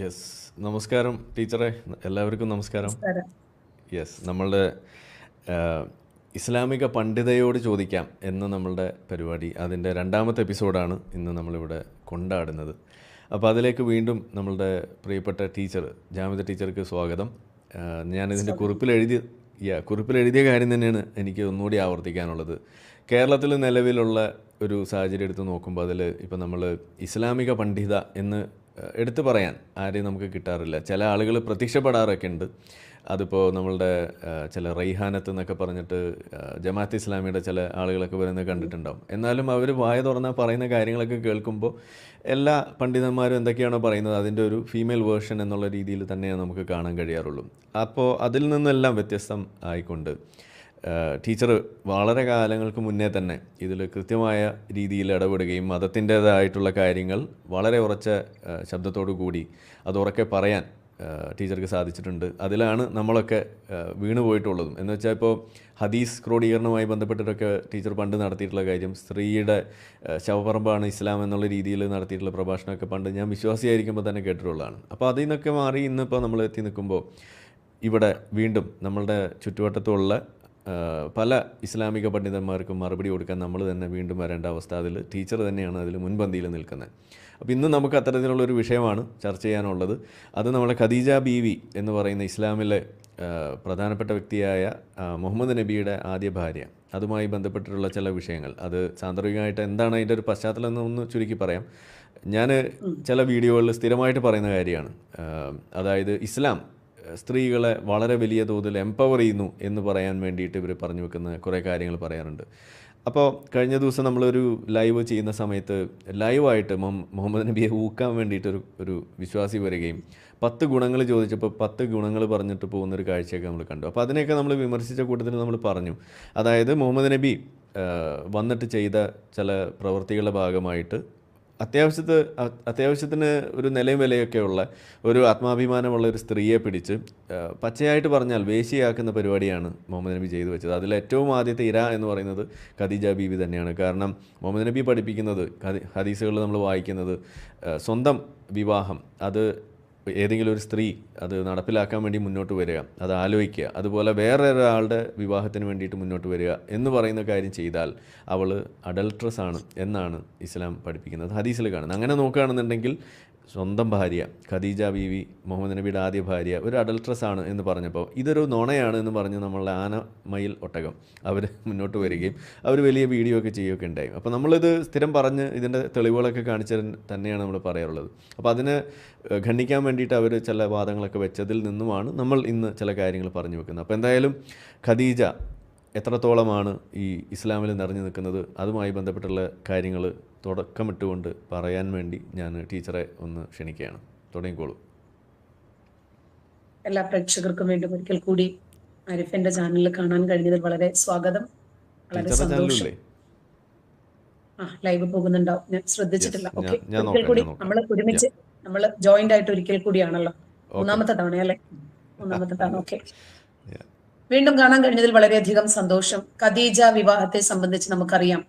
Yes, നമസ്കാരം ടീച്ചറെ. എല്ലാവർക്കും നമസ്കാരം. നമസ്കാരം. യെസ്, നമ്മളുടെ ഇസ്ലാമിക പണ്ഡിതയോട് ചോദിക്കാം എന്ന നമ്മളുടെ പരിപാടി, അതിൻ്റെ രണ്ടാമത്തെ എപ്പിസോഡാണ് ഇന്ന് നമ്മളിവിടെ കൊണ്ടാടുന്നത്. അപ്പോൾ അതിലേക്ക് വീണ്ടും നമ്മളുടെ പ്രിയപ്പെട്ട ടീച്ചർ ജാമിദ ടീച്ചർക്ക് സ്വാഗതം. ഞാനിതിൻ്റെ കുറിപ്പിലെഴുതിയ കാര്യം തന്നെയാണ് എനിക്ക് ഒന്നുകൂടി ആവർത്തിക്കാനുള്ളത്. കേരളത്തിൽ നിലവിലുള്ള ഒരു സാഹചര്യം എടുത്ത് നോക്കുമ്പോൾ അതിൽ ഇപ്പോൾ നമ്മൾ ഇസ്ലാമിക പണ്ഡിത എന്ന് എടുത്തു പറയാൻ ആരെയും നമുക്ക് കിട്ടാറില്ല. ചില ആളുകൾ പ്രത്യക്ഷപ്പെടാറൊക്കെ ഉണ്ട്. അതിപ്പോൾ നമ്മളുടെ ചില റൈഹാനത്ത് എന്നൊക്കെ പറഞ്ഞിട്ട് ജമാഅത്ത് ഇസ്ലാമിയുടെ ചില ആളുകളൊക്കെ വരുന്നത് കണ്ടിട്ടുണ്ടാവും. എന്നാലും അവർ വായ തുറന്നാൽ പറയുന്ന കാര്യങ്ങളൊക്കെ കേൾക്കുമ്പോൾ എല്ലാ പണ്ഡിതന്മാരും എന്തൊക്കെയാണോ പറയുന്നത് അതിൻ്റെ ഒരു ഫീമെയിൽ വേർഷൻ എന്നുള്ള രീതിയിൽ തന്നെയാണ് നമുക്ക് കാണാൻ കഴിയാറുള്ളൂ. അപ്പോൾ അതിൽ നിന്നെല്ലാം വ്യത്യസ്തം ആയിക്കൊണ്ട് ടീച്ചർ വളരെ കാലങ്ങൾക്ക് മുന്നേ തന്നെ ഇതിൽ കൃത്യമായ രീതിയിൽ ഇടപെടുകയും മതത്തിൻ്റേതായിട്ടുള്ള കാര്യങ്ങൾ വളരെ ഉറച്ച ശബ്ദത്തോടു കൂടി അത് ഉറക്കെ പറയാൻ ടീച്ചർക്ക് സാധിച്ചിട്ടുണ്ട്. അതിലാണ് നമ്മളൊക്കെ വീണുപോയിട്ടുള്ളതും. എന്ന് വെച്ചാൽ ഇപ്പോൾ ഹദീസ് ക്രോഡീകരണവുമായി ബന്ധപ്പെട്ടിട്ടൊക്കെ ടീച്ചർ പണ്ട് നടത്തിയിട്ടുള്ള കാര്യം, സ്ത്രീയുടെ ശവപറമ്പാണ് ഇസ്ലാം എന്നുള്ള രീതിയിൽ നടത്തിയിട്ടുള്ള പ്രഭാഷണമൊക്കെ പണ്ട് ഞാൻ വിശ്വാസിയായിരിക്കുമ്പോൾ തന്നെ കേട്ടിട്ടുള്ളതാണ്. അപ്പോൾ അതിൽ നിന്നൊക്കെ മാറി ഇന്നിപ്പോൾ നമ്മൾ എത്തി നിൽക്കുമ്പോൾ ഇവിടെ വീണ്ടും നമ്മളുടെ ചുറ്റുവട്ടത്തുള്ള പല ഇസ്ലാമിക പണ്ഡിതന്മാർക്കും മറുപടി കൊടുക്കാൻ നമ്മൾ തന്നെ വീണ്ടും വരേണ്ട അവസ്ഥ, അതിൽ ടീച്ചർ തന്നെയാണ് അതിൽ മുൻപന്തിയിൽ നിൽക്കുന്നത്. അപ്പോൾ ഇന്ന് നമുക്ക് അത്തരത്തിലുള്ളൊരു വിഷയമാണ് ചർച്ച ചെയ്യാനുള്ളത്. അത് നമ്മുടെ ഖദീജ ബീവി എന്ന് പറയുന്ന ഇസ്ലാമിലെ പ്രധാനപ്പെട്ട വ്യക്തിയായ മുഹമ്മദ് നബിയുടെ ആദ്യ ഭാര്യ, അതുമായി ബന്ധപ്പെട്ടിട്ടുള്ള ചില വിഷയങ്ങൾ. അത് സാന്ദർഭികമായിട്ട് എന്താണ് അതിൻ്റെ ഒരു പശ്ചാത്തലം എന്നൊന്ന് ചുരുക്കി പറയാം. ഞാൻ ചില വീഡിയോകളിൽ സ്ഥിരമായിട്ട് പറയുന്ന കാര്യമാണ്, അതായത് ഇസ്ലാം സ്ത്രീകളെ വളരെ വലിയ തോതിൽ എംപവർ ചെയ്യുന്നു എന്ന് പറയാൻ വേണ്ടിയിട്ട് ഇവർ പറഞ്ഞു വെക്കുന്ന കുറേ കാര്യങ്ങൾ പറയാറുണ്ട്. അപ്പോൾ കഴിഞ്ഞ ദിവസം നമ്മളൊരു ലൈവ് ചെയ്യുന്ന സമയത്ത് ലൈവായിട്ട് മുഹമ്മദ് നബിയെ ഊക്കാൻ വേണ്ടിയിട്ടൊരു ഒരു വിശ്വാസി വരികയും 10 ഗുണങ്ങൾ ചോദിച്ചപ്പോൾ 10 ഗുണങ്ങൾ പറഞ്ഞിട്ട് പോകുന്നൊരു കാഴ്ചയൊക്കെ നമ്മൾ കണ്ടു. അപ്പോൾ അതിനെയൊക്കെ നമ്മൾ വിമർശിച്ച കൂട്ടത്തിൽ നമ്മൾ പറഞ്ഞു, അതായത് മുഹമ്മദ് നബി വന്നിട്ട് ചെയ്ത ചില പ്രവൃത്തികളുടെ ഭാഗമായിട്ട് അത്യാവശ്യത്തിന് ഒരു നിലയും വിലയൊക്കെയുള്ള ഒരു ആത്മാഭിമാനമുള്ള ഒരു സ്ത്രീയെ പിടിച്ച് പച്ചയായിട്ട് പറഞ്ഞാൽ വേശ്യയാക്കുന്ന പരിപാടിയാണ് മുഹമ്മദ് നബി ചെയ്തു വെച്ചത്. അതിലേറ്റവും ആദ്യത്തെ ഇര എന്ന് പറയുന്നത് ഖദീജ ബീവി തന്നെയാണ്. കാരണം മുഹമ്മദ് നബി പഠിപ്പിക്കുന്നത്, ഹദീസുകളിൽ നമ്മൾ വായിക്കുന്നത്, സ്വന്തം വിവാഹം അത് ഏതെങ്കിലും ഒരു സ്ത്രീ അത് നടപ്പിലാക്കാൻ വേണ്ടി മുന്നോട്ട് വരിക, അത് ആലോചിക്കുക, അതുപോലെ വേറെ ഒരാളുടെ വിവാഹത്തിന് വേണ്ടിയിട്ട് മുന്നോട്ട് വരിക എന്ന് പറയുന്ന കാര്യം ചെയ്താൽ അവൾ അഡൾട്രസ് ആണ് എന്നാണ് ഇസ്ലാം പഠിപ്പിക്കുന്നത്, ഹദീസിൽ കാണുന്നത്. അങ്ങനെ നോക്കുകയാണെന്നുണ്ടെങ്കിൽ സ്വന്തം ഭാര്യ ഖദീജ ബീവി, മുഹമ്മദ് നബിയുടെ ആദ്യ ഭാര്യ, ഒരു അഡൾട്രസ് ആണ് എന്ന് പറഞ്ഞപ്പോൾ ഇതൊരു നുണയാണ് എന്ന് പറഞ്ഞ് നമ്മളുടെ ആനമയിൽ ഒട്ടകം അവർ മുന്നോട്ട് വരികയും അവർ വലിയ വീഡിയോ ഒക്കെ ചെയ്യുകയൊക്കെ ഉണ്ടായി. അപ്പോൾ നമ്മളിത് സ്ഥിരം പറഞ്ഞ് ഇതിൻ്റെ തെളിവുകളൊക്കെ കാണിച്ചു തന്നെയാണ് നമ്മൾ പറയാറുള്ളത്. അപ്പോൾ അതിനെ ഖണ്ഡിക്കാൻ വേണ്ടിയിട്ട് അവർ ചില വാദങ്ങളൊക്കെ വെച്ചതിൽ നിന്നുമാണ് നമ്മൾ ഇന്ന് ചില കാര്യങ്ങൾ പറഞ്ഞു വെക്കുന്നത്. അപ്പോൾ എന്തായാലും ഖദീജ എത്രത്തോളമാണ് ഈ ഇസ്ലാമിൽ നിറഞ്ഞു നിൽക്കുന്നത്, അതുമായി ബന്ധപ്പെട്ടുള്ള കാര്യങ്ങൾ തുടക്കമിട്ടുകൊണ്ട് പറയാൻ വേണ്ടി ഞാൻ ടീച്ചറെ ഒന്ന് ക്ഷണിക്കുകയാണ്. തുടങ്ങിക്കോളൂ. എല്ലാ പ്രേക്ഷകർക്കും വീണ്ടും ഒരിക്കൽ കൂടി ആരിഫിന്റെ ചാനലിൽ കാണാൻ കഴിഞ്ഞതിൽ വളരെ സ്വാഗതം, വളരെ ടീച്ചറുടെ സന്തോഷം. ചാനലില്ലേ? ലൈവ് പോകുന്നുണ്ടാവും, ഞാൻ ശ്രദ്ധിച്ചിട്ടില്ല. യെസ്, ഓക്കെ, ഞാൻ ഒരിക്കൽ കൂടി നോക്കാം. നമ്മൾ ഒരുമിച്ച് നമ്മൾ ജോയിന്റ് ആയിട്ട് ഒരിക്കൽ കൂടിയാണല്ലോ, മൂന്നാമത്തെ തവണയല്ലേ? മൂന്നാമത്തെ തവണ. ഓക്കെ, വീണ്ടും കാണാൻ കഴിഞ്ഞതിൽ വളരെയധികം സന്തോഷം. ഖദീജ വിവാഹത്തെ സംബന്ധിച്ച് നമുക്കറിയാം,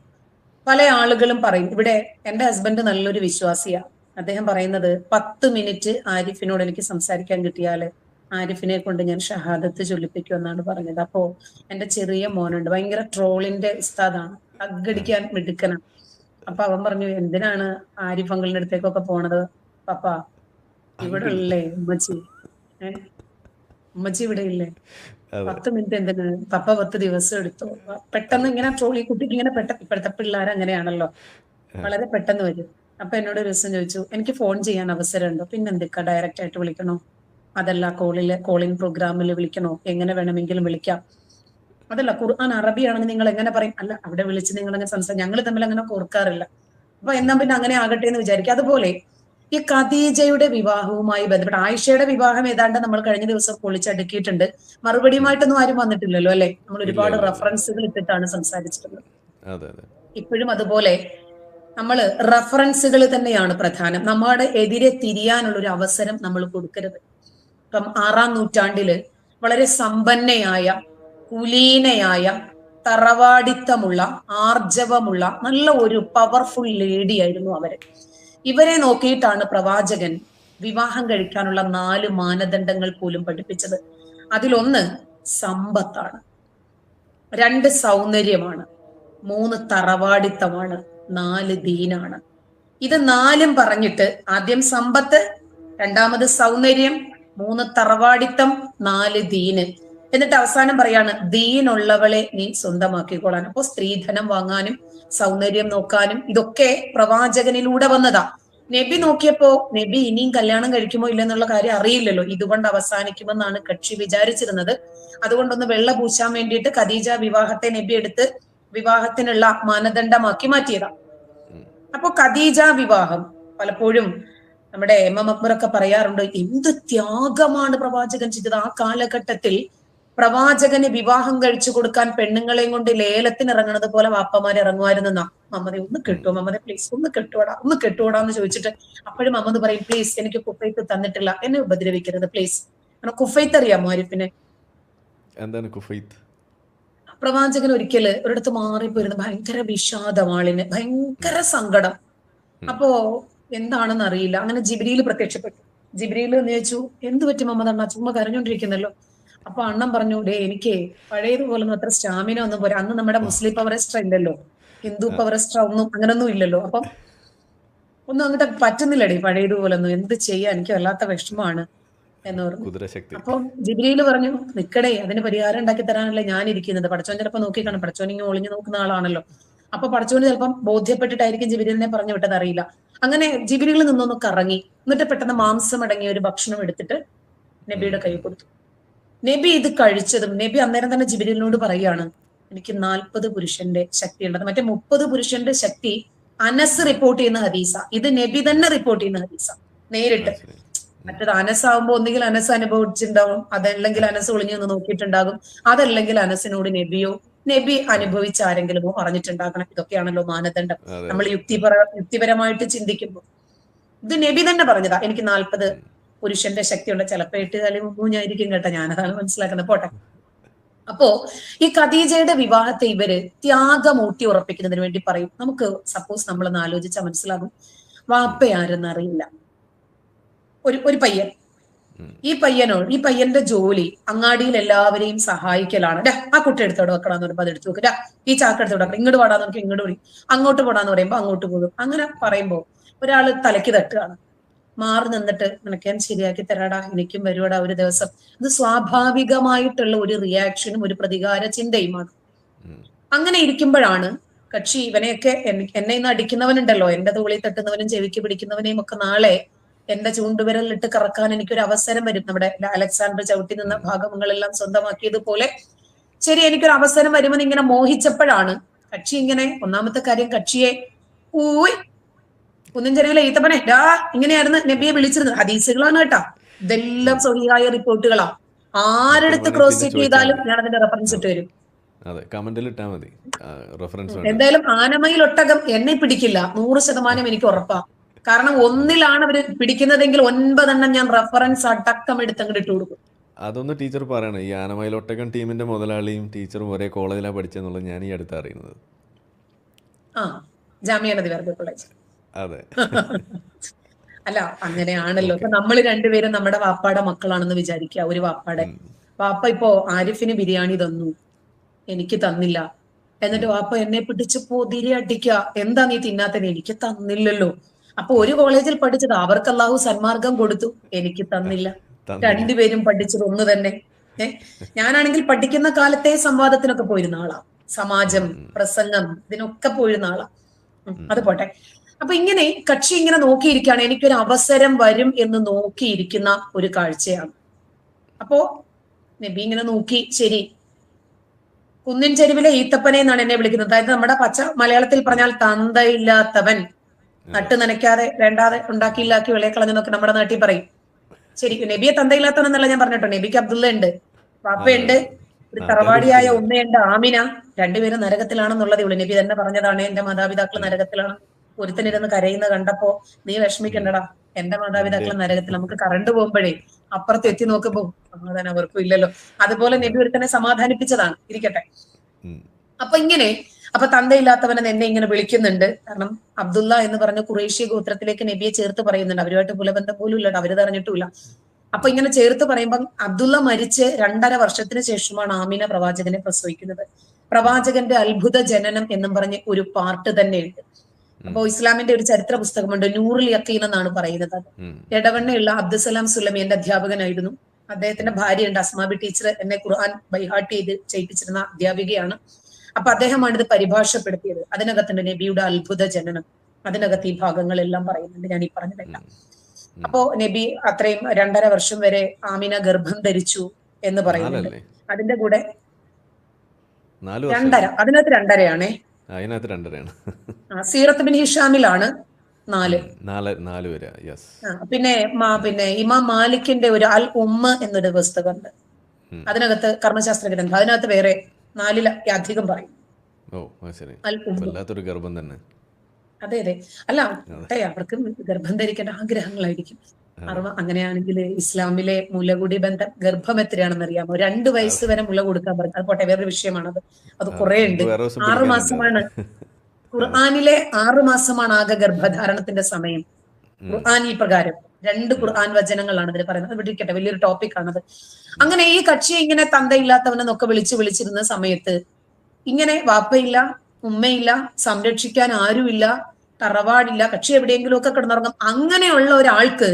പല ആളുകളും പറയും, ഇവിടെ എന്റെ ഹസ്ബൻഡ് നല്ലൊരു വിശ്വാസിയാ, അദ്ദേഹം പറയുന്നത് 10 മിനിറ്റ് ആരിഫിനോട് എനിക്ക് സംസാരിക്കാൻ കിട്ടിയാല് ആരിഫിനെ കൊണ്ട് ഞാൻ ഷഹാദത്ത് ചൊല്ലിപ്പിക്കും എന്നാണ് പറഞ്ഞത്. അപ്പോ എന്റെ ചെറിയ മോനുണ്ട്, ഭയങ്കര ട്രോളിന്റെ ഉസ്താദാണ്, അഗടിക്കാൻ മിടുക്കനാണ്. അപ്പൊ അവൻ പറഞ്ഞു, എന്തിനാണ് ആരിഫ് അങ്കിളിന്റെ അടുത്തേക്കൊക്കെ പോണത് പപ്പ? ഇവിടെ ഉള്ളേ ഉമ്മച്ചി, ഉമ്മച്ചി ഇവിടെ ഇല്ലേ? 10 മിനിറ്റ് എന്തിനാ പപ്പ? 10 ദിവസം എടുത്തു. പെട്ടെന്ന് ഇങ്ങനെ ട്രോളി കുട്ടിക്ക് ഇങ്ങനെ ഇപ്പോഴത്തെ പിള്ളേർ അങ്ങനെയാണല്ലോ, വളരെ പെട്ടെന്ന് വരും. അപ്പൊ എന്നോട് ഒരു ദിവസം ചോദിച്ചു, എനിക്ക് ഫോൺ ചെയ്യാൻ അവസരം ഉണ്ടോ? പിന്നെ എന്തൊക്കെ ഡയറക്റ്റ് ആയിട്ട് വിളിക്കണോ? അതല്ല കോളിംഗ് പ്രോഗ്രാമിൽ വിളിക്കണോ? എങ്ങനെ വേണമെങ്കിലും വിളിക്കാം. അതല്ല, ഖുർആൻ അറബിയാണെന്ന് നിങ്ങൾ എങ്ങനെ പറയും? അല്ല, അവിടെ വിളിച്ച് നിങ്ങൾ അങ്ങനെ സംസാരിക്കും, ഞങ്ങൾ തമ്മിൽ അങ്ങനെ ഓർക്കാറില്ല. അപ്പൊ എന്നാ പിന്നെ അങ്ങനെ ആകട്ടെ എന്ന് വിചാരിക്കും. അതുപോലെ ഈ ഖദീജയുടെ വിവാഹവുമായി ബന്ധപ്പെട്ട് ആയിഷയുടെ വിവാഹം ഏതാണ്ട് നമ്മൾ കഴിഞ്ഞ ദിവസം പൊളിച്ചടുക്കിയിട്ടുണ്ട്. മറുപടിയുമായിട്ടൊന്നും ആരും വന്നിട്ടില്ലല്ലോ, അല്ലെ? നമ്മൾ ഒരുപാട് റെഫറൻസുകൾ ഇട്ടിട്ടാണ് സംസാരിച്ചിട്ടുള്ളത്. ഇപ്പോഴും അതുപോലെ നമ്മൾ റെഫറൻസുകൾ തന്നെയാണ് പ്രധാനം. നമ്മുടെ എതിരെ തിരിയാനുള്ള ഒരു അവസരം നമ്മൾ കൊടുക്കരുത്. ഇപ്പം 6-ാം നൂറ്റാണ്ടില് വളരെ സമ്പന്നയായ, കുലീനയായ, തറവാടിത്തമുള്ള, ആർജവമുള്ള നല്ല ഒരു പവർഫുൾ ലേഡി ആയിരുന്നു അവര്. ഇവരെ നോക്കിയിട്ടാണ് പ്രവാചകൻ വിവാഹം കഴിക്കാനുള്ള 4 മാനദണ്ഡങ്ങൾ പോലും പഠിപ്പിച്ചത്. അതിലൊന്ന് സമ്പത്താണ്, 2 സൗന്ദര്യമാണ്, 3 തറവാടിത്തമാണ്, 4 ദീനാണ്. ഇത് 4ഉം പറഞ്ഞിട്ട് ആദ്യം സമ്പത്ത്, രണ്ടാമത് സൗന്ദര്യം, 3 തറവാടിത്തം, 4 ദീന്, എന്നിട്ട് അവസാനം പറയാണ് ദീനുള്ളവളെ നീ സ്വന്തമാക്കിക്കൊള്ളാൻ. അപ്പൊ സ്ത്രീധനം വാങ്ങാനും സൗന്ദര്യം നോക്കാനും ഇതൊക്കെ പ്രവാചകനിലൂടെ വന്നതാ. നബി നോക്കിയപ്പോ നബി ഇനിയും കല്യാണം കഴിക്കുമോ ഇല്ലെന്നുള്ള കാര്യം അറിയില്ലല്ലോ, ഇതുകൊണ്ട് അവസാനിക്കുമെന്നാണ് കക്ഷി വിചാരിച്ചിരുന്നത്. അതുകൊണ്ടൊന്ന് വെള്ള പൂശാൻ വേണ്ടിയിട്ട് ഖദീജ വിവാഹത്തെ നബി എടുത്ത് വിവാഹത്തിനുള്ള മാനദണ്ഡമാക്കി മാറ്റിയതാ. അപ്പൊ ഖദീജ വിവാഹം പലപ്പോഴും നമ്മുടെ എം അക്ബറൊക്കെ പറയാറുണ്ട്, എന്ത് ത്യാഗമാണ് പ്രവാചകൻ ചെയ്തത്. ആ കാലഘട്ടത്തിൽ പ്രവാചകന് വിവാഹം കഴിച്ചു കൊടുക്കാൻ പെണ്ണുങ്ങളെയും കൊണ്ട് ലേലത്തിന് ഇറങ്ങുന്നത് പോലെ വാപ്പമാർ ഇറങ്ങുമായിരുന്നാ. മമ്മതെ ഒന്ന് കെട്ടുവോ, മമ്മതെ പ്ലീസ് ഒന്ന് കെട്ടുവോടാ, ഒന്ന് കെട്ടുവോടാ എന്ന് ചോദിച്ചിട്ട് അപ്പോഴും മമ്മത് പറയും, പ്ലീസ് എനിക്ക് കുഫൈത്ത് തന്നിട്ടില്ല, എന്നെ ഉപദ്രവിക്കരുത് പ്ലീസ്. കാരണം കുഫൈത്ത് അറിയാമോ ആരിഫിന്? എന്താണ് കുഫൈത്ത്? പ്രവാചകൻ ഒരിക്കല് ഒരിടത്ത് മാറിപ്പോയിരുന്നു, ഭയങ്കര വിഷാദമാളിന്, ഭയങ്കര സങ്കടം. അപ്പോ എന്താണെന്ന് അറിയില്ല, അങ്ങനെ ജിബ്രീൽ പ്രത്യക്ഷപ്പെട്ടു. ജിബ്രീൽ എന്ന് ചോദിച്ചു, എന്ത് പറ്റി മമ്മദ് അണ്ണ, ചുമ്മാ കരഞ്ഞോണ്ടിരിക്കുന്നല്ലോ. അപ്പൊ അണ്ണൻ പറഞ്ഞു, ഡേ എനിക്ക് പഴയതുപോലൊന്നും അത്ര സ്റ്റാമിന ഒന്നും പോരാ. അന്ന് നമ്മുടെ മുസ്ലിം പവർ എക്സ്ട്രാ ഇല്ലല്ലോ, ഹിന്ദു പവർ എക്സ്ട്രാ ഒന്നും അങ്ങനൊന്നും ഇല്ലല്ലോ. അപ്പൊ ഒന്നും അങ്ങോട്ട് പറ്റുന്നില്ലടേ പഴയതുപോലൊന്നും, എന്ത് ചെയ്യാ, എനിക്ക് വല്ലാത്ത വിഷമമാണ് എന്ന് പറഞ്ഞു. അപ്പൊ ജിബ്രീൽ പറഞ്ഞു, നിക്കടേ, അതിന് പരിഹാരം ഉണ്ടാക്കി തരാനല്ലേ ഞാൻ ഇരിക്കുന്നത്. പടച്ചോൻ ചിലപ്പോ നോക്കിക്കാണും, പടച്ചോൻ ഇങ്ങനെ ഒളിഞ്ഞു നോക്കുന്ന ആളാണല്ലോ. അപ്പൊ പടച്ചോന് ചിലപ്പം ബോധ്യപ്പെട്ടിട്ടായിരിക്കും ജിബ്രീലിനെ പറഞ്ഞു വിട്ടത്, അറിയില്ല. അങ്ങനെ ജിബ്രീലിൽ നിന്നൊന്ന് കറങ്ങി, എന്നിട്ട് പെട്ടെന്ന് മാംസം അടങ്ങിയ ഒരു ഭക്ഷണം എടുത്തിട്ട് നബിയുടെ കൈ കൊടുത്തു. നബി ഇത് കഴിച്ചതും നബി അന്നേരം തന്നെ ജിബ്രീലിനോട് പറയുകയാണ്, എനിക്ക് 40 പുരുഷന്റെ ശക്തി ഉള്ളത്. മറ്റേ 30 പുരുഷന്റെ ശക്തി അനസ് റിപ്പോർട്ട് ചെയ്യുന്ന ഹദീസ, ഇത് നബി തന്നെ റിപ്പോർട്ട് ചെയ്യുന്ന ഹദീസ നേരിട്ട്. മറ്റത് അനസ് ആവുമ്പോ ഒന്നുകിൽ അനസ് അനുഭവിച്ചിട്ടുണ്ടാവും, അതല്ലെങ്കിൽ അനസ് ഒളിഞ്ഞു നിന്ന് നോക്കിയിട്ടുണ്ടാകും, അതല്ലെങ്കിൽ അനസിനോട് നബി അനുഭവിച്ച ആരെങ്കിലുമോ പറഞ്ഞിട്ടുണ്ടാകണം. ഇതൊക്കെയാണല്ലോ മാനദണ്ഡം നമ്മൾ യുക്തിപരമായിട്ട് ചിന്തിക്കുമ്പോൾ. ഇത് നബി തന്നെ പറഞ്ഞതാ, എനിക്ക് 40 പുരുഷന്റെ ശക്തിയുണ്ട്. ചിലപ്പോ 8 കാലം മൂന്നായിരിക്കും കേട്ടോ, ഞാനതാണ് മനസ്സിലാക്കുന്നത്, പോട്ടെ. അപ്പോ ഈ ഖദീജയുടെ വിവാഹത്തെ ഇവര് ത്യാഗം ഊട്ടി ഉറപ്പിക്കുന്നതിന് വേണ്ടി പറയും. നമുക്ക് സപ്പോസ് നമ്മളൊന്ന് ആലോചിച്ചാൽ മനസ്സിലാകും. വാപ്പ ആരെന്ന് അറിയില്ല, ഒരു പയ്യൻ, ഈ പയ്യന്റെ ജോലി അങ്ങാടിയിൽ എല്ലാവരെയും സഹായിക്കലാണ്. ആ കുട്ടി എടുത്തോട് വെക്കടാന്ന് പറയുമ്പോ അത് എടുത്തു വെക്കുക, ഈ ചാക്ക് എടുത്തോട് വെക്കണം, ഇങ്ങോട്ട് പാടാന്ന് നോക്കി ഇങ്ങോട്ട് പോയി, അങ്ങോട്ട് പോടാന്ന് പറയുമ്പോ അങ്ങോട്ട് പോകും. അങ്ങനെ പറയുമ്പോ ഒരാള് തലയ്ക്ക് തട്ടുകയാണ്, മാറി നിന്നിട്ട് നിനക്ക് ഞാൻ ശരിയാക്കി തരാടാ, എനിക്കും വരുവാടാ ഒരു ദിവസം. ഇത് സ്വാഭാവികമായിട്ടുള്ള ഒരു റിയാക്ഷനും ഒരു പ്രതികാര ചിന്തയുമാണ്. അങ്ങനെ ഇരിക്കുമ്പോഴാണ് കക്ഷി ഇവനെയൊക്കെ എന്നെ ഇന്ന് അടിക്കുന്നവനുണ്ടല്ലോ, എന്റെ തോളിൽ തട്ടുന്നവനും ചെവിക്ക് പിടിക്കുന്നവനെയും ഒക്കെ നാളെ എന്റെ ചൂണ്ടുവിരലിട്ട് കറക്കാൻ എനിക്കൊരു അവസരം വരും. നമ്മുടെ അലക്സാണ്ടർ ചവിട്ടി നിന്ന ഭാഗങ്ങളെല്ലാം സ്വന്തമാക്കിയതുപോലെ ശരി എനിക്കൊരു അവസരം വരുമെന്ന് ഇങ്ങനെ മോഹിച്ചപ്പോഴാണ് കക്ഷി ഇങ്ങനെ, ഒന്നാമത്തെ കാര്യം കക്ഷിയെ കുന്നിൻചെരുവിലെ ഈത്തപ്പനെ ഇങ്ങനെയായിരുന്നു നബിയെ വിളിച്ചിരുന്നത്. ഹദീസുകളാണ് കേട്ടാ, ഇതെല്ലാം സ്വഹിയായ റിപ്പോർട്ടുകളാ. ആരെടുത്ത് ക്രോസ് ചെക്ക് ചെയ്താലും ഞാൻ അതിന്റെ റെഫറൻസ് ഇട്ട് വരും. എന്തായാലും ആനമയിൽ ഒട്ടകം എന്നെ പിടിക്കില്ല, 100% എനിക്ക് ഉറപ്പാ. കാരണം ഒന്നിലാണ് അവര് പിടിക്കുന്നതെങ്കിൽ 9 എണ്ണം ഞാൻ റെഫറൻസ് അടക്കം എടുത്ത് അങ്ങോട്ട് ഇട്ട് കൊടുക്കും. അതൊന്ന് ടീച്ചർ പറയണം, ഈ ആനമയിൽ ഒട്ടകം ടീമിന്റെ മുതലാളിയും ടീച്ചറും ഒരേ കോളേജിലാണ് പഠിച്ചെന്നുള്ളത് ഞാൻ ഈ അടുത്ത് അറിയുന്നത്. ജാമിയ നദി വെറുതെ കോളേജ്. അതെ. അല്ല അങ്ങനെയാണല്ലോ. ഇപ്പൊ നമ്മൾ രണ്ടുപേരും നമ്മുടെ വാപ്പാടെ മക്കളാണെന്ന് വിചാരിക്കുക. ഒരു വാപ്പ ഇപ്പോ ആരിഫിന് ബിരിയാണി തന്നു, എനിക്ക് തന്നില്ല. എന്നിട്ട് വാപ്പ എന്നെ പിടിച്ച് പൊതിരി അടിക്കുക, എന്താ നീ തിന്നാത്തത്, എനിക്ക് തന്നില്ലല്ലോ. അപ്പൊ ഒരു കോളേജിൽ പഠിച്ചത് അവർക്ക് അല്ലാഹു സന്മാർഗം കൊടുത്തു, എനിക്ക് തന്നില്ല. രണ്ടുപേരും പഠിച്ചത് ഒന്ന് തന്നെ. ഞാനാണെങ്കിൽ പഠിക്കുന്ന കാലത്തെ സംവാദത്തിനൊക്കെ പോയിരുന്ന ആളാ, സമാജം, പ്രസംഗം, ഇതിനൊക്കെ പോയിരുന്ന ആളാ. അത് പോട്ടെ. അപ്പൊ ഇങ്ങനെ കക്ഷി ഇങ്ങനെ നോക്കിയിരിക്കുകയാണ്, എനിക്കൊരു അവസരം വരും എന്ന് നോക്കിയിരിക്കുന്ന ഒരു കാഴ്ചയാണ്. അപ്പോ നബി ഇങ്ങനെ നോക്കി, ശരി കുന്നിൻ ചെരുവിലെ ഈത്തപ്പനെ എന്നാണ് എന്നെ വിളിക്കുന്നത്. അതായത് നമ്മുടെ പച്ച മലയാളത്തിൽ പറഞ്ഞാൽ തന്തയില്ലാത്തവൻ, നട്ട് നനയ്ക്കാതെ വേണ്ടാതെ ഉണ്ടാക്കിയില്ലാക്കി വിളയെ കളഞ്ഞെന്നൊക്കെ നമ്മുടെ നാട്ടിൽ പറയും. ശരി, നബിയെ തന്തയില്ലാത്തവൻ എന്നല്ല ഞാൻ പറഞ്ഞിട്ടോ, നബിക്ക് അബ്ദുള്ള ഉണ്ട്, പാപ്പയുണ്ട്, ഒരു തറവാടിയായ ഉമ്മയുണ്ട് ആമിന. രണ്ടുപേരും നരകത്തിലാണെന്നുള്ളതേ ഉള്ളൂ. നബി തന്നെ പറഞ്ഞതാണ്, എന്റെ മാതാപിതാക്കൾ നരകത്തിലാണ്. ഒരുത്തനിരുന്ന് കരയുന്ന കണ്ടപ്പോ നീ വിഷമിക്കണ്ടടാ, എന്റെ മാതാപിതാക്കൾ നരകത്തിൽ. നമുക്ക് കറണ്ട് പോകുമ്പോഴേ അപ്പുറത്ത് എത്തി നോക്കുമ്പോ സമാധാനം അവർക്കും ഇല്ലല്ലോ. അതുപോലെ നബി ഒരുത്തനെ സമാധാനിപ്പിച്ചതാണ്, ഇരിക്കട്ടെ. അപ്പൊ ഇങ്ങനെ അപ്പൊ തന്തയില്ലാത്തവനെ എന്നെ ഇങ്ങനെ വിളിക്കുന്നുണ്ട്. കാരണം അബ്ദുള്ള എന്ന് പറഞ്ഞ ഖുറൈശി ഗോത്രത്തിലേക്ക് നബിയെ ചേർത്ത് പറയുന്നുണ്ട്. അവരുമായിട്ട് കുലബന്ധം പോലും ഇല്ല, അവര് അറിഞ്ഞിട്ടില്ല. അപ്പൊ ഇങ്ങനെ ചേർത്ത് പറയുമ്പം അബ്ദുള്ള മരിച്ച് 2.5 വർഷത്തിന് ശേഷമാണ് ആമിന പ്രവാചകനെ പ്രസവിക്കുന്നത്. പ്രവാചകന്റെ അത്ഭുത ജനനം എന്നും പറഞ്ഞ് ഒരു പാർട്ട് തന്നെയുണ്ട്. അപ്പോ ഇസ്ലാമിന്റെ ഒരു ചരിത്ര പുസ്തകമുണ്ട്, നൂറുൽ യഖീൻ എന്നാണ് പറയുന്നത്. അത് എടവണ്ണയുള്ള അബ്ദുസലാം സുലമി എന്റെ അധ്യാപകനായിരുന്നു. അദ്ദേഹത്തിന്റെ ഭാര്യയുണ്ട് അസ്മാബി ടീച്ചർ, എന്നെ ഖുർആൻ ബൈഹാർട്ട് ചെയ്ത് ചെയ്യിപ്പിച്ചിരുന്ന അധ്യാപികയാണ്. അപ്പൊ അദ്ദേഹമാണ് ഇത് പരിഭാഷപ്പെടുത്തിയത്. അതിനകത്തുണ്ട് നബിയുടെ അത്ഭുത ജനനം, അതിനകത്ത് ഈ ഭാഗങ്ങളെല്ലാം പറയുന്നുണ്ട്, ഞാൻ ഈ പറഞ്ഞതെല്ലാം. അപ്പോ നബി അത്രയും 2.5 വർഷം വരെ ആമിന ഗർഭം ധരിച്ചു എന്ന് പറയുന്നുണ്ട്. അതിന്റെ കൂടെ 2.5, അതിനകത്ത് 2.5 അതിനകത്ത് 2.5 സീറത്ത് ബിൻ ഹിഷാമിലാണ് 4 വരെ. പിന്നെ ഇമാം മാലിക്കിന്റെ ഒരു അൽ ഉമ്മ എന്നൊരു പുസ്തകമുണ്ട്, അതിനകത്ത് കർമ്മശാസ്ത്ര ഗ്രന്ഥം, അതിനകത്ത് വേറെ 4 അധികം പറയും. അൽ ഉമ്മ ഗർഭം തന്നെ. അതെ അതെ. അല്ല അവർക്ക് ഗർഭം ധരിക്കേണ്ട ആഗ്രഹങ്ങളായിരിക്കും. അങ്ങനെയാണെങ്കിൽ ഇസ്ലാമിലെ മുലകുടി ബന്ധം ഗർഭം എത്രയാണെന്ന് അറിയാമോ? 2 വയസ്സ് വരെ മുല കൊടുക്കാൻ പറഞ്ഞു. അത് പോട്ടെ, വേറൊരു വിഷയമാണത്. അത് കുറെ ഉണ്ട്. 6 മാസമാണ് ഖുർആനിലെ 6 മാസമാണ് ആകെ ഗർഭധാരണത്തിന്റെ സമയം ഖുർആനിൽ പ്രകാരം. 2 ഖുർആൻ വചനങ്ങളാണ് ഇതിൽ പറയുന്നത്. വിട്ടിരിക്കട്ടെ, വലിയൊരു ടോപ്പിക്കാണത്. അങ്ങനെ ഈ കക്ഷി ഇങ്ങനെ തന്തയില്ലാത്തവനെന്നൊക്കെ വിളിച്ചിരുന്ന സമയത്ത് ഇങ്ങനെ വാപ്പയില്ല, ഉമ്മയില്ല, സംരക്ഷിക്കാൻ ആരുമില്ല, തറവാടില്ല, കക്ഷി എവിടെയെങ്കിലും ഒക്കെ കിടന്നുറങ്ങും. അങ്ങനെയുള്ള ഒരാൾക്ക്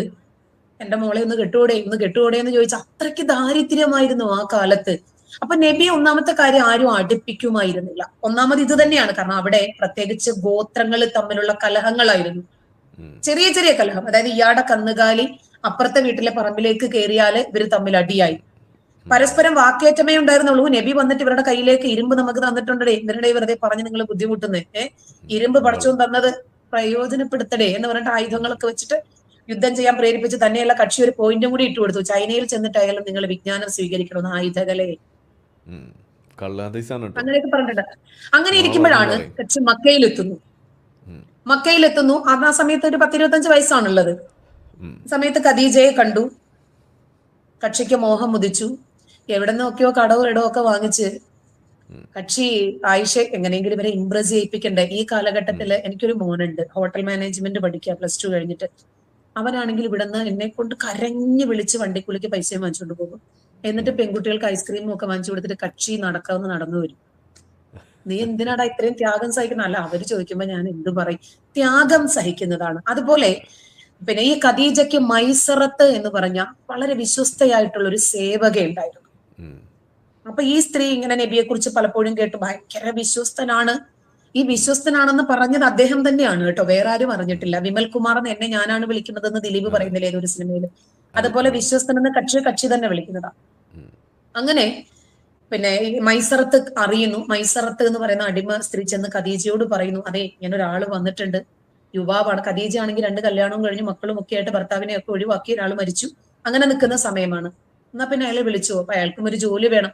എന്റെ മോളെ ഒന്ന് കെട്ടുകൂടെ എന്ന് ചോദിച്ചാൽ അത്രയ്ക്ക് ദാരിദ്ര്യമായിരുന്നു ആ കാലത്ത്. അപ്പൊ നബി ഒന്നാമത്തെ കാര്യം ആരും അടുപ്പിക്കുമായിരുന്നില്ല. ഒന്നാമത് ഇത് തന്നെയാണ്. കാരണം അവിടെ പ്രത്യേകിച്ച് ഗോത്രങ്ങൾ തമ്മിലുള്ള കലഹങ്ങളായിരുന്നു. ചെറിയ ചെറിയ കലഹം. അതായത് ഇയാളുടെ കന്നുകാലി അപ്പുറത്തെ വീട്ടിലെ പറമ്പിലേക്ക് കയറിയാല് ഇവര് തമ്മിൽ അടിയായി. പരസ്പരം വാക്കേറ്റമേ ഉണ്ടായിരുന്നുള്ളൂ. നബി വന്നിട്ട് ഇവരുടെ കയ്യിലേക്ക് ഇരുമ്പ് നമുക്ക് തന്നിട്ടുണ്ടേ, ഇവരുടെ വെറുതെ പറഞ്ഞ് നിങ്ങൾ ബുദ്ധിമുട്ടുന്നേ, ഇരുമ്പ് പടച്ചോൻ തന്നത് പ്രയോജനപ്പെടുത്തടേ എന്ന് പറഞ്ഞിട്ട് ആയുധങ്ങളൊക്കെ വെച്ചിട്ട് യുദ്ധം ചെയ്യാൻ പ്രേരിപ്പിച്ച് തന്നെയുള്ള കക്ഷി ഒരു പോയിന്റും കൂടി ഇട്ടു കൊടുത്തു. ചൈനയിൽ ചെന്നിട്ടായാലും നിങ്ങൾ വിജ്ഞാനം സ്വീകരിക്കണമെന്ന്, ആയുധകലെ അങ്ങനെയൊക്കെ പറഞ്ഞിട്ടുണ്ട്. അങ്ങനെ ഇരിക്കുമ്പോഴാണ് കക്ഷി മക്കയിലെത്തുന്നു. ആ സമയത്ത് ഒരു 10-25 വയസ്സാണുള്ളത്. സമയത്ത് ഖദീജയെ കണ്ടു. കക്ഷിക്ക് മോഹം ഉദിച്ചു. എവിടെ നിന്നൊക്കെയോ കടവും ഇടവും ഒക്കെ വാങ്ങിച്ച് കക്ഷി ആയിഷ എങ്ങനെയെങ്കിലും ഇവരെ ഇംപ്രസ് ചെയ്യിപ്പിക്കണ്ടേ. ഈ കാലഘട്ടത്തില് എനിക്കൊരു മോനുണ്ട്, ഹോട്ടൽ മാനേജ്മെന്റ് പഠിക്കുക, +2 കഴിഞ്ഞിട്ട്. അവനാണെങ്കിൽ ഇവിടുന്ന് എന്നെ കൊണ്ട് കരഞ്ഞു വിളിച്ച് വണ്ടിക്കുള്ളിക്ക് പൈസയും വാങ്ങിച്ചുകൊണ്ട് പോകും. എന്നിട്ട് പെൺകുട്ടികൾക്ക് ഐസ്ക്രീമും ഒക്കെ വാങ്ങിച്ചു കൊടുത്തിട്ട് കക്ഷി നടന്നു വരും. നീ എന്തിനാടാ ഇത്രയും ത്യാഗം സഹിക്കുന്ന? അല്ല, അവര് ചോദിക്കുമ്പോ ഞാൻ എന്ത് പറയും, ത്യാഗം സഹിക്കുന്നതാണ്. അതുപോലെ പിന്നെ ഈ ഖദീജയ്ക്ക് മൈസറത്ത് എന്ന് പറഞ്ഞ വളരെ വിശ്വസ്തയായിട്ടുള്ള ഒരു സേവക ഉണ്ടായിരുന്നു. അപ്പൊ ഈ സ്ത്രീ ഇങ്ങനെ നബിയെ കുറിച്ച് പലപ്പോഴും കേട്ട് ഭയങ്കര വിശ്വസ്തനാണ്. ഈ വിശ്വസ്തനാണെന്ന് പറഞ്ഞത് അദ്ദേഹം തന്നെയാണ് കേട്ടോ, വേറെ ആരും അറിഞ്ഞിട്ടില്ല. വിമൽ കുമാർ എന്ന് എന്നെ ഞാനാണ് വിളിക്കുന്നതെന്ന് ദിലീപ് പറയുന്നില്ല ഏതൊരു സിനിമയില്. അതുപോലെ വിശ്വസ്തനെന്ന് കക്ഷി തന്നെ വിളിക്കുന്നതാ. അങ്ങനെ പിന്നെ മൈസറത്ത് അറിയുന്നു. മൈസറത്ത് എന്ന് പറയുന്ന അടിമ സ്ത്രീ ചെന്ന് ഖദീജയോട് പറയുന്നു, അതെ ഇങ്ങനെ ഒരാള് വന്നിട്ടുണ്ട്, യുവാവാണ്. ഖദീജ ആണെങ്കിൽ 2 കല്യാണവും കഴിഞ്ഞ് മക്കളും ഒക്കെ ആയിട്ട് ഭർത്താവിനെ ഒക്കെ ഒഴിവാക്കി, ഒരാൾ മരിച്ചു. അങ്ങനെ നിൽക്കുന്ന സമയമാണ്. എന്നാ പിന്നെ അയാളെ വിളിച്ചു. അപ്പൊ അയാൾക്കും ഒരു ജോലി വേണം.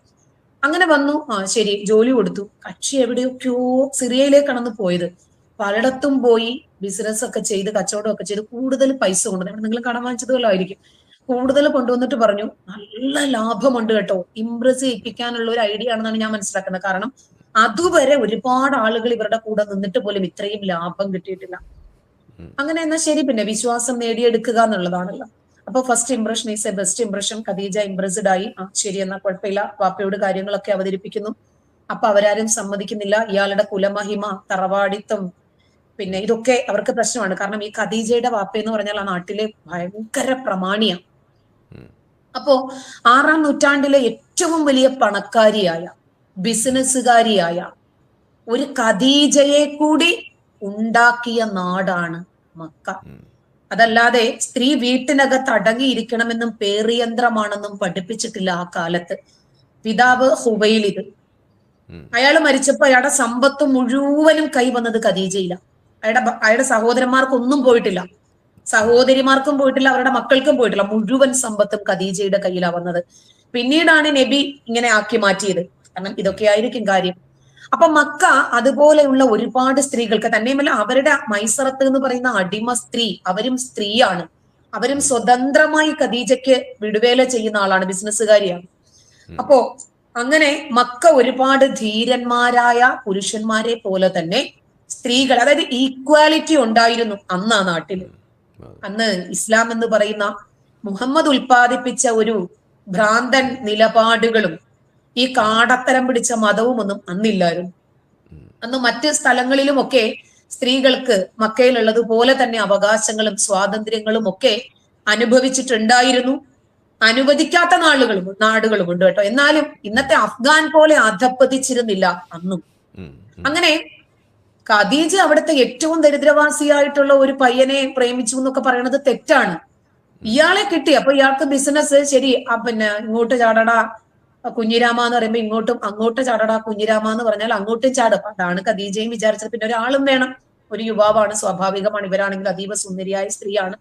അങ്ങനെ വന്നു. ശരി, ജോലി കൊടുത്തു. കക്ഷി എവിടെയൊക്കെയോ സിറിയയിലേക്കാണെന്ന് പോയത്. പലയിടത്തും പോയി ബിസിനസ് ഒക്കെ ചെയ്ത്, കച്ചവടം ഒക്കെ ചെയ്ത് കൂടുതൽ പൈസ കൊണ്ടുവന്നു. നിങ്ങൾ കടം വാങ്ങിച്ചതുപോലെ ആയിരിക്കും. കൂടുതൽ കൊണ്ടുവന്നിട്ട് പറഞ്ഞു, നല്ല ലാഭമുണ്ട് കേട്ടോ, ഇംപ്രസ് ചെയ്യിപ്പിക്കാനുള്ള ഒരു ഐഡിയ ആണെന്നാണ് ഞാൻ മനസ്സിലാക്കുന്നത്. കാരണം അതുവരെ ഒരുപാട് ആളുകൾ ഇവരുടെ കൂടെ നിന്നിട്ട് പോലും ഇത്രയും ലാഭം കിട്ടിയിട്ടില്ല. അങ്ങനെ എന്നാ ശരി, പിന്നെ വിശ്വാസം നേടിയെടുക്കുക എന്നുള്ളതാണല്ലോ. അപ്പൊ first impression is a best impression. Khadija impressed ആയി. ശരി, എന്നാ കുഴപ്പമില്ല. വാപ്പയോട് കാര്യങ്ങളൊക്കെ അവതരിപ്പിക്കുന്നു. അപ്പൊ അവരാരും സമ്മതിക്കുന്നില്ല. ഇയാളുടെ കുലമഹിമ, തറവാടിത്തം, പിന്നെ ഇതൊക്കെ അവർക്ക് പ്രശ്നമാണ്. കാരണം ഈ ഖദീജയുടെ വാപ്പ എന്ന് പറഞ്ഞാൽ ആ നാട്ടിലെ ഭയങ്കര പ്രമാണിയാണ്. അപ്പോ 6-ാം നൂറ്റാണ്ടിലെ ഏറ്റവും വലിയ പണക്കാരിയായ, ബിസിനസ്സുകാരിയായ ഒരു ഖദീജയെ കൂടി ഉണ്ടാക്കിയ നാടാണ് മക്ക. അതല്ലാതെ സ്ത്രീ വീട്ടിനകത്ത് അടങ്ങിയിരിക്കണമെന്നും പേറിയന്ത്രമാണെന്നും പഠിപ്പിച്ചിട്ടില്ല ആ കാലത്ത്. പിതാവ് ഹുവൈലിദ്, അയാൾ മരിച്ചപ്പോ അയാളുടെ സമ്പത്ത് മുഴുവനും കൈവന്നത് ഖദീജയില്ല. അയാളുടെ സഹോദരന്മാർക്കൊന്നും പോയിട്ടില്ല, സഹോദരിമാർക്കും പോയിട്ടില്ല, അവരുടെ മക്കൾക്കും പോയിട്ടില്ല. മുഴുവൻ സമ്പത്തും ഖദീജയുടെ കയ്യിലാ വന്നത്. പിന്നീടാണ് നബി ഇങ്ങനെ ആക്കി മാറ്റിയത്. കാരണം ഇതൊക്കെയായിരിക്കും കാര്യം. അപ്പൊ മക്ക അതുപോലെയുള്ള ഒരുപാട് സ്ത്രീകൾക്ക്, തന്നെയുമല്ല അവരുടെ മൈസറത്ത് എന്ന് പറയുന്ന അടിമ സ്ത്രീ, അവരും സ്ത്രീയാണ്. അവരും സ്വതന്ത്രമായി ഖദീജയ്ക്ക് വിടുവേല ചെയ്യുന്ന ആളാണ്, ബിസിനസ്സുകാരിയാണ്. അപ്പോ അങ്ങനെ മക്ക ഒരുപാട് ധീരന്മാരായ പുരുഷന്മാരെ പോലെ തന്നെ സ്ത്രീകൾ, അതായത് ഈക്വാലിറ്റി ഉണ്ടായിരുന്നു അന്ന് ആ നാട്ടില്. അന്ന് ഇസ്ലാം എന്ന് പറയുന്ന മുഹമ്മദ് ഉൽപ്പാദിപ്പിച്ച ഒരു ഭ്രാന്തൻ നിലപാടുകളും ഈ കാടത്തരം പിടിച്ച മതവും ഒന്നും അന്നില്ലായിരുന്നു. അന്ന് മറ്റ് സ്ഥലങ്ങളിലുമൊക്കെ സ്ത്രീകൾക്ക് മക്കയിലുള്ളതുപോലെ തന്നെ അവകാശങ്ങളും സ്വാതന്ത്ര്യങ്ങളും ഒക്കെ അനുഭവിച്ചിട്ടുണ്ടായിരുന്നു. അനുവദിക്കാത്ത നാടുകളുമുണ്ട് കേട്ടോ. എന്നാലും ഇന്നത്തെ അഫ്ഗാൻ പോലെ അധപ്പതിച്ചിരുന്നില്ല അന്നും. അങ്ങനെ ഖദീജ അവിടുത്തെ ഏറ്റവും ദരിദ്രവാസിയായിട്ടുള്ള ഒരു പയ്യനെ പ്രേമിച്ചു എന്നൊക്കെ പറയുന്നത് തെറ്റാണ്. ഇയാളെ കിട്ടി. അപ്പൊ ഇയാൾക്ക് ബിസിനസ് ശരി, പിന്നെ ഇങ്ങോട്ട് ചാടടാ കുഞ്ഞിരാമ എന്ന് പറയുമ്പോ ഇങ്ങോട്ടും, അങ്ങോട്ട് ചാടടാ കുഞ്ഞിരാമ എന്ന് പറഞ്ഞാൽ അങ്ങോട്ടും ചാടും. അതാണ് ഖദീജയും വിചാരിച്ചത്. പിന്നെ ഒരാളും വേണം, ഒരു യുവാവാണ്, സ്വാഭാവികമാണ്. ഇവരാണെങ്കിൽ അതീവ സുന്ദരിയായ സ്ത്രീയാണ്.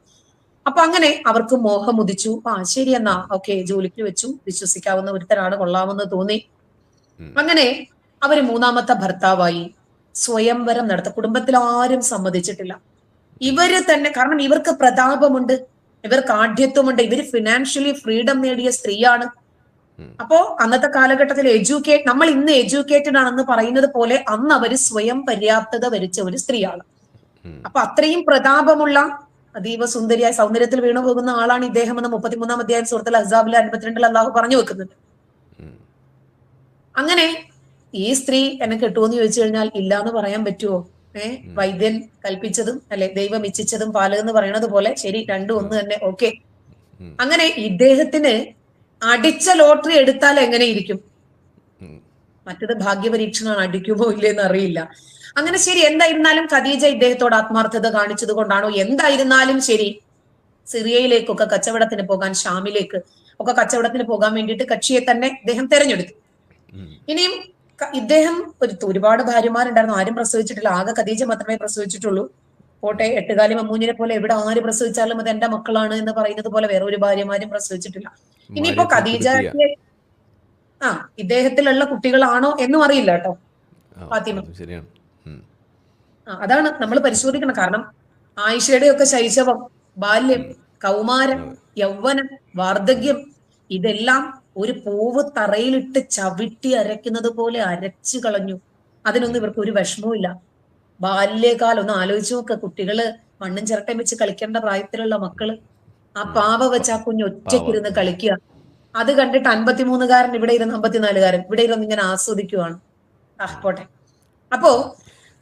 അപ്പൊ അങ്ങനെ അവർക്ക് മോഹം ഉദിച്ചു. ശരി എന്നാ ഓക്കെ, ജോലിക്ക് വെച്ചു, വിശ്വസിക്കാവുന്ന ഒരുത്തരാണ്, കൊള്ളാമെന്ന് തോന്നി. അങ്ങനെ അവര് മൂന്നാമത്തെ ഭർത്താവായി. സ്വയംവരം നടത്ത കുടുംബത്തിൽ ആരും സമ്മതിച്ചിട്ടില്ല. ഇവര് തന്നെ, കാരണം ഇവർക്ക് പ്രതാപമുണ്ട്, ഇവർക്ക് ആഢ്യത്വമുണ്ട്, ഇവര് ഫിനാൻഷ്യലി ഫ്രീഡം നേടിയ സ്ത്രീയാണ്. അപ്പോ അന്നത്തെ കാലഘട്ടത്തിൽ നമ്മൾ ഇന്ന് എഡ്യൂക്കേറ്റഡ് ആണെന്ന് പറയുന്നത് പോലെ അന്ന് അവര് സ്വയം പര്യാപ്തത വരിച്ച ഒരു സ്ത്രീയാണ്. അപ്പൊ അത്രയും പ്രതാപമുള്ള അതീവ സുന്ദരിയായ സൗന്ദര്യത്തിൽ വീണു പോകുന്ന ആളാണ് ഇദ്ദേഹം എന്ന് 33-ാം അധ്യായം സൂറത്തുൽ അഹ്സാബിലെ 52-ൽ അള്ളാഹു പറഞ്ഞു വെക്കുന്നുണ്ട്. അങ്ങനെ ഈ സ്ത്രീ എന്നെ കെട്ടുമെന്ന് ചോദിച്ചു കഴിഞ്ഞാൽ ഇല്ല എന്ന് പറയാൻ പറ്റുമോ? വൈദ്യൻ കൽപ്പിച്ചതും അല്ലെ ദൈവം ഇച്ഛിച്ചതും പാല് എന്ന് പറയണത് പോലെ ശരി, രണ്ടും ഒന്ന് തന്നെ, ഓക്കെ. അങ്ങനെ ഇദ്ദേഹത്തിന് അടിച്ച ലോട്ടറി എടുത്താൽ എങ്ങനെ ഇരിക്കും? മറ്റത് ഭാഗ്യപരീക്ഷണമാണ്, അടിക്കുമോ ഇല്ലെന്ന് അറിയില്ല. അങ്ങനെ ശരി, എന്തായിരുന്നാലും ഖദീജ ഇദ്ദേഹത്തോട് ആത്മാർത്ഥത കാണിച്ചത് കൊണ്ടാണോ എന്തായിരുന്നാലും ശരി, സിറിയയിലേക്കൊക്കെ കച്ചവടത്തിന് പോകാൻ, ഷാമിലേക്ക് ഒക്കെ കച്ചവടത്തിന് പോകാൻ വേണ്ടിയിട്ട് കക്ഷിയെ തന്നെ ഇദ്ദേഹം തെരഞ്ഞെടുത്തു. ഇനിയും ഇദ്ദേഹം ഒരുപാട് ഭാര്യമാരുണ്ടായിരുന്നു, ആരും പ്രസവിച്ചിട്ടില്ല. ആകെ ഖദീജ മാത്രമേ പ്രസവിച്ചിട്ടുള്ളൂ. പോട്ടെ, എട്ടുകാലി മമ്മൂനിനെ പോലെ എവിടെ ആര് പ്രസവിച്ചാലും അത് എന്റെ മക്കളാണ് എന്ന് പറയുന്നത് പോലെ വേറെ ഒരു ഭാര്യമാരും പ്രസവിച്ചിട്ടില്ല. ഇനിയിപ്പോ ഖദീജയ്ക്ക് ഇദ്ദേഹത്തിലുള്ള കുട്ടികളാണോ എന്നും അറിയില്ല കേട്ടോ ഫാത്തിമ. അതാണ് നമ്മൾ പരിശോധിക്കണം. കാരണം ആയിഷയുടെ ഒക്കെ ശൈശവം, ബാല്യം, കൗമാരം, യൗവനം, വാർദ്ധക്യം ഇതെല്ലാം ഒരു പൂവ് തറയിലിട്ട് ചവിട്ടി അരയ്ക്കുന്നത് പോലെ അരച്ചു കളഞ്ഞു. അതിനൊന്നും ഇവർക്ക് ഒരു വിഷമവും ഇല്ല. ബാല്യകാലം ഒന്ന് ആലോചിച്ച് നോക്ക്. കുട്ടികള് മണ്ണും ചിരട്ടയും വെച്ച് കളിക്കേണ്ട പ്രായത്തിലുള്ള മക്കള്, ആ പാവ വെച്ച് ആ കുഞ്ഞ് ഒറ്റയ്ക്കിരുന്ന് കളിക്കുക. അത് കണ്ടിട്ട് 53-കാരൻ ഇവിടെ ഇരുന്ന് 54-കാരൻ ഇവിടെ ഇരുന്ന് ഇങ്ങനെ ആസ്വദിക്കുവാണ്. പോട്ടെ. അപ്പോ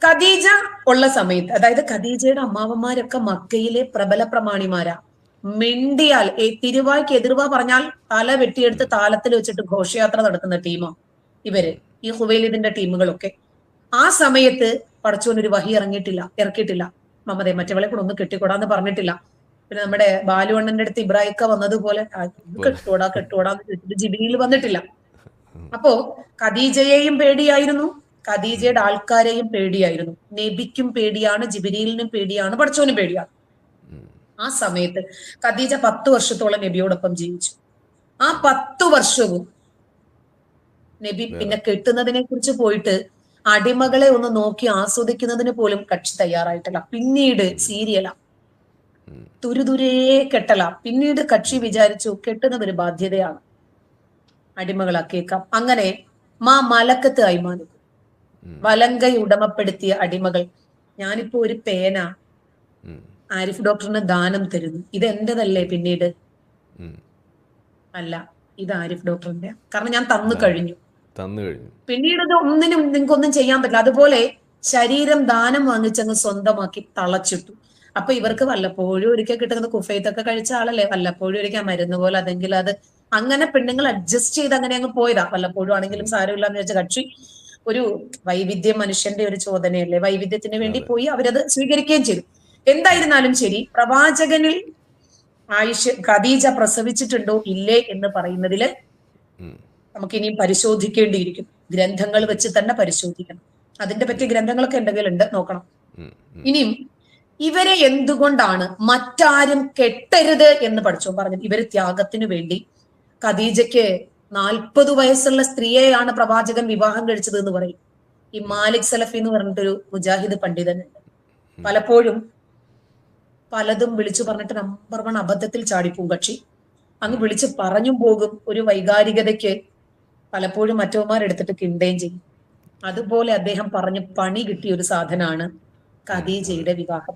ഖദീജ ഉള്ള സമയത്ത്, അതായത് ഖദീജയുടെ അമ്മാവന്മാരൊക്കെ മക്കയിലെ പ്രബല പ്രമാണിമാരാ. മിണ്ടിയാൽ തിരുവായ്ക്ക് എതിർവാ പറഞ്ഞാൽ തല വെട്ടിയെടുത്ത് താലത്തിൽ വെച്ചിട്ട് ഘോഷയാത്ര നടത്തുന്ന ടീമാ ഇവര്, ഈ ഹുവൈലിദിന്റെ ടീമുകളൊക്കെ. ആ സമയത്ത് പടച്ചോൻ ഒരു വഹി ഇറക്കിയിട്ടില്ല. മമതേ മറ്റവളെ കൂടെ ഒന്ന് കെട്ടിക്കൊടാന്ന് പറഞ്ഞിട്ടില്ല. പിന്നെ നമ്മുടെ ബാലുവണ്ണന്റെ അടുത്ത് ഇബ്രാഹിക്ക വന്നതുപോലെ കെട്ടുകൂടാന്ന് ചോദിച്ചിട്ട് ജിബിരിയിൽ വന്നിട്ടില്ല. അപ്പോ ഖദീജയെയും പേടിയായിരുന്നു, ഖദീജയുടെ ആൾക്കാരെയും പേടിയായിരുന്നു. നബിക്കും പേടിയാണ്, ജിബിരിലിനും പേടിയാണ്, പടച്ചോനും പേടിയാണ്. ആ സമയത്ത് ഖദീജ 10 വർഷത്തോളം നബിയോടൊപ്പം ജീവിച്ചു. ആ 10 വർഷവും നബി പിന്നെ കെട്ടുന്നതിനെ കുറിച്ച് പോയിട്ട് അടിമകളെ ഒന്ന് നോക്കി ആസ്വദിക്കുന്നതിന് പോലും കക്ഷി തയ്യാറായിട്ടില്ല. പിന്നീട് സീരിയലാ, തുരുതുരേ കെട്ടല. പിന്നീട് കക്ഷി വിചാരിച്ചു കെട്ടുന്നത് ഒരു ബാധ്യതയാണ്, അടിമകളാക്കിയേക്കാം. അങ്ങനെ മലക്കത്ത് അയ്മാനിക്കും, വലങ്കൈ ഉടമപ്പെടുത്തിയ അടിമകൾ. ഞാനിപ്പോ ഒരു പേന ആരിഫ് ഡോക്ടറിന് ദാനം തരുന്നു, ഇത് എന്റേതല്ലേ? പിന്നീട് അല്ല, ഇത് ആരിഫ് ഡോക്ടറിന്റെ, കാരണം ഞാൻ തന്നു കഴിഞ്ഞു. പിന്നീട് ഇത് ഒന്നിനും നിങ്ങൾക്കൊന്നും ചെയ്യാൻ പറ്റില്ല. അതുപോലെ ശരീരം ദാനം വാങ്ങിച്ചങ്ങ് സ്വന്തമാക്കി തളച്ചിട്ടു. അപ്പൊ ഇവർക്ക് വല്ലപ്പോഴും ഒരിക്കൽ കിട്ടുന്നത്, കുഫൈത്തൊക്കെ കഴിച്ച ആളല്ലേ, വല്ലപ്പോഴും ഒരിക്കൽ മരുന്ന് പോലെ അതെങ്കിലും അത് അങ്ങനെ പെണ്ണുങ്ങൾ അഡ്ജസ്റ്റ് ചെയ്ത് അങ്ങനെ അങ്ങ് പോയതാ. വല്ലപ്പോഴും ആണെങ്കിലും സാരമില്ലാന്ന് വെച്ച കക്ഷി. ഒരു വൈവിധ്യം മനുഷ്യന്റെ ഒരു ചോദനയല്ലേ, വൈവിധ്യത്തിന് വേണ്ടി പോയി അവരത് സ്വീകരിക്കുകയും ചെയ്തു. എന്തായിരുന്നാലും ശരി, പ്രവാചകനിൽ ഖദീജ പ്രസവിച്ചിട്ടുണ്ടോ ഇല്ലേ എന്ന് പറയുന്നതില് നമുക്ക് ഇനിയും പരിശോധിക്കേണ്ടിയിരിക്കും. ഗ്രന്ഥങ്ങൾ വെച്ച് തന്നെ പരിശോധിക്കണം. അതിന്റെ പറ്റിയ ഗ്രന്ഥങ്ങളൊക്കെ എന്തെങ്കിലും ഉണ്ട്, നോക്കണം. ഇനിയും ഇവരെ എന്തുകൊണ്ടാണ് മറ്റാരും കെട്ടരുത് എന്ന് പഠിച്ചോ പറഞ്ഞത്? ഇവര് ത്യാഗത്തിനു വേണ്ടി, ഖദീജയ്ക്ക് 40 വയസ്സുള്ള സ്ത്രീയെയാണ് പ്രവാചകൻ വിവാഹം കഴിച്ചത് എന്ന് പറയും. ഈ മാലിക് സലഫി എന്ന് പറഞ്ഞിട്ടൊരു മുജാഹിദ് പണ്ഡിതനുണ്ട്. പലപ്പോഴും പലതും വിളിച്ചു പറഞ്ഞിട്ട് നമ്പർ 1 അബദ്ധത്തിൽ ചാടിപ്പോവും കക്ഷി. അങ്ങ് വിളിച്ച് പറഞ്ഞും പോകും. ഒരു വൈകാരികതയ്ക്ക് പലപ്പോഴും മറ്റവന്മാരെടുത്തിട്ട് കിണ്ടുകയും ചെയ്യും. അതുപോലെ അദ്ദേഹം പറഞ്ഞ് പണി കിട്ടിയ ഒരു സാധനമാണ് ഖദീജയുടെ വിവാഹ